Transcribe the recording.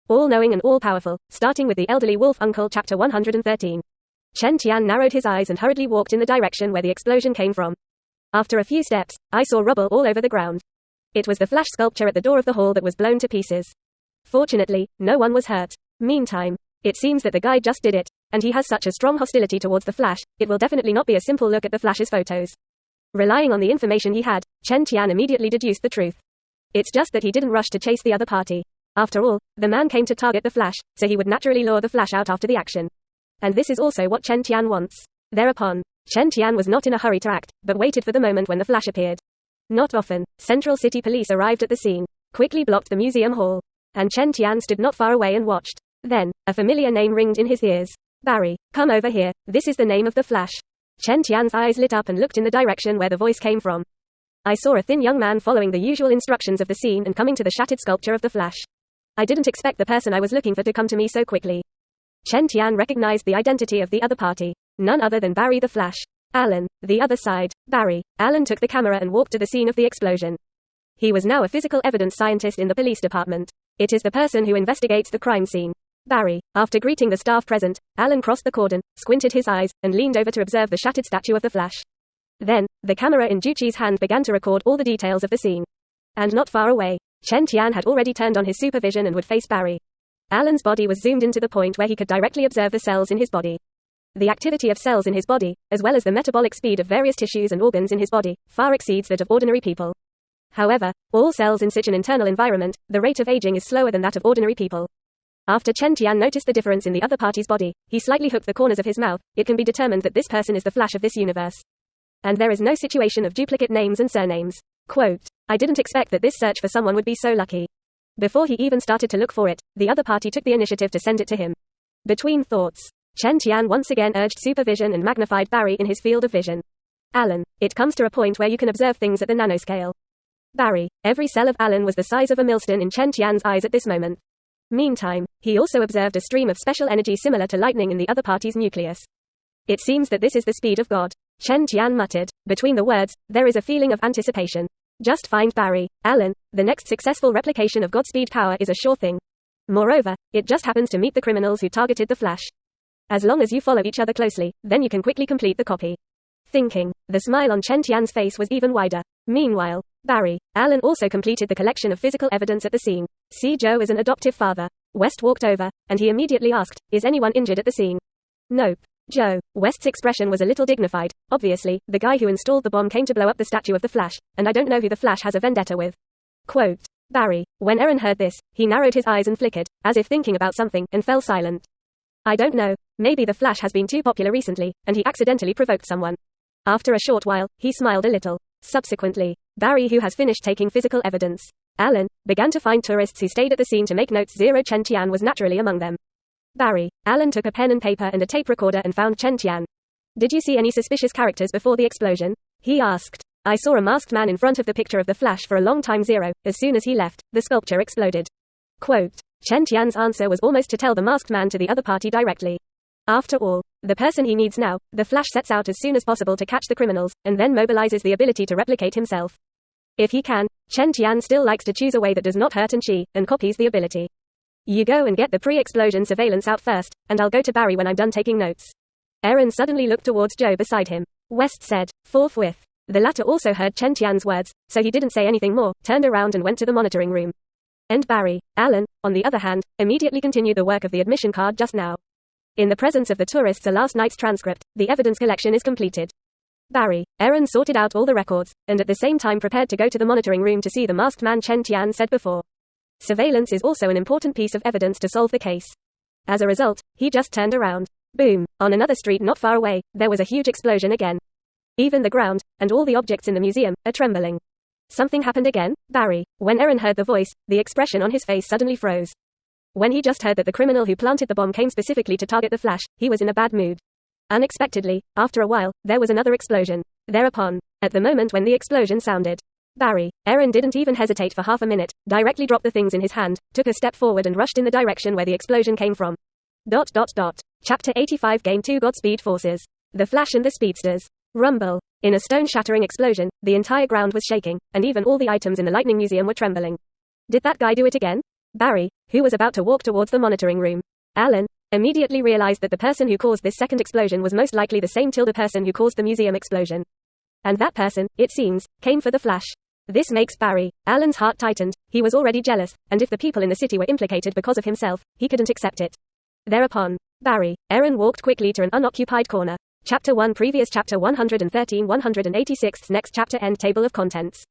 all-knowing and all-powerful, starting with the elderly wolf uncle chapter 113. Chen Tian narrowed his eyes and hurriedly walked in the direction where the explosion came from. After a few steps, I saw rubble all over the ground. It was the flash sculpture at the door of the hall that was blown to pieces. Fortunately, no one was hurt. Meantime, it seems that the guy just did it, and he has such a strong hostility towards the Flash, it will definitely not be a simple look at the Flash's photos. Relying on the information he had, Chen Tian immediately deduced the truth. It's just that he didn't rush to chase the other party. After all, the man came to target the Flash, so he would naturally lure the Flash out after the action. And this is also what Chen Tian wants. Thereupon, Chen Tian was not in a hurry to act, but waited for the moment when the Flash appeared. Not often, Central City Police arrived at the scene, quickly blocked the museum hall, and Chen Tian stood not far away and watched. Then, a familiar name ringed in his ears. Barry, come over here, this is the name of the Flash. Chen Tian's eyes lit up and looked in the direction where the voice came from. I saw a thin young man following the usual instructions of the scene and coming to the shattered sculpture of the Flash. I didn't expect the person I was looking for to come to me so quickly. Chen Tian recognized the identity of the other party, none other than Barry the Flash. Alan, the other side. Barry. Alan took the camera and walked to the scene of the explosion. He was now a physical evidence scientist in the police department. It is the person who investigates the crime scene. Barry. After greeting the staff present, Alan crossed the cordon, squinted his eyes, and leaned over to observe the shattered statue of the Flash. Then, the camera in Juchi's hand began to record all the details of the scene. And not far away, Chen Tian had already turned on his supervision and would face Barry. Alan's body was zoomed in to the point where he could directly observe the cells in his body. The activity of cells in his body, as well as the metabolic speed of various tissues and organs in his body, far exceeds that of ordinary people. However, all cells in such an internal environment, the rate of aging is slower than that of ordinary people. After Chen Tian noticed the difference in the other party's body, he slightly hooked the corners of his mouth. It can be determined that this person is the Flash of this universe. And there is no situation of duplicate names and surnames. Quote, I didn't expect that this search for someone would be so lucky. Before he even started to look for it, the other party took the initiative to send it to him. Between thoughts, Chen Tian once again urged supervision and magnified Barry in his field of vision. Alan, it comes to a point where you can observe things at the nanoscale. Barry, every cell of Alan was the size of a millstone in Chen Tian's eyes at this moment. Meantime, he also observed a stream of special energy similar to lightning in the other party's nucleus. It seems that this is the speed of God. Chen Tian muttered. Between the words, there is a feeling of anticipation. Just find Barry, Alan, the next successful replication of Godspeed power is a sure thing. Moreover, it just happens to meet the criminals who targeted the Flash. As long as you follow each other closely, then you can quickly complete the copy. Thinking, the smile on Chen Tian's face was even wider. Meanwhile, Barry, Alan also completed the collection of physical evidence at the scene. See, Joe is an adoptive father. West walked over, and he immediately asked, is anyone injured at the scene? Nope. Joe. West's expression was a little dignified. Obviously, the guy who installed the bomb came to blow up the statue of the Flash, and I don't know who the Flash has a vendetta with. Quote. Barry. When Aaron heard this, he narrowed his eyes and flickered, as if thinking about something, and fell silent. I don't know. Maybe the Flash has been too popular recently, and he accidentally provoked someone. After a short while, he smiled a little. Subsequently, Barry, who has finished taking physical evidence, Alan, began to find tourists who stayed at the scene to make notes. Chen Tian was naturally among them. Barry, Alan took a pen and paper and a tape recorder and found Chen Tian. Did you see any suspicious characters before the explosion? He asked. I saw a masked man in front of the picture of the Flash for a long time. As soon as he left, the sculpture exploded. Quote. Chen Tian's answer was almost to tell the masked man to the other party directly. After all, the person he needs now, the Flash sets out as soon as possible to catch the criminals, and then mobilizes the ability to replicate himself. If he can, Chen Tian still likes to choose a way that does not hurt and copies the ability. You go and get the pre-explosion surveillance out first, and I'll go to Barry when I'm done taking notes. Aaron suddenly looked towards Joe beside him. West said, forthwith. The latter also heard Chen Tian's words, so he didn't say anything more, turned around and went to the monitoring room. And Barry, Alan, on the other hand, immediately continued the work of the admission card just now. In the presence of the tourists, a last night's transcript, the evidence collection is completed. Barry, Aaron sorted out all the records, and at the same time prepared to go to the monitoring room to see the masked man Chen Tian said before. Surveillance is also an important piece of evidence to solve the case. As a result, he just turned around. Boom! On another street not far away, there was a huge explosion again. Even the ground, and all the objects in the museum, are trembling. Something happened again, Barry. When Aaron heard the voice, the expression on his face suddenly froze. When he just heard that the criminal who planted the bomb came specifically to target the Flash, he was in a bad mood. Unexpectedly, after a while, there was another explosion. Thereupon, at the moment when the explosion sounded, Barry, Aaron didn't even hesitate for half a minute, directly dropped the things in his hand, took a step forward and rushed in the direction where the explosion came from. Chapter 85 Game 2 Godspeed Forces. The Flash and the Speedsters. Rumble. In a stone-shattering explosion, the entire ground was shaking, and even all the items in the Lightning Museum were trembling. Did that guy do it again? Barry, who was about to walk towards the monitoring room. Alan immediately realized that the person who caused this second explosion was most likely the same person who caused the museum explosion. And that person, it seems, came for the Flash. This makes Alan's heart tightened. He was already jealous, and if the people in the city were implicated because of himself, he couldn't accept it. Thereupon, Aaron walked quickly to an unoccupied corner. Chapter 1 Previous Chapter 113 186 Next chapter End Table of Contents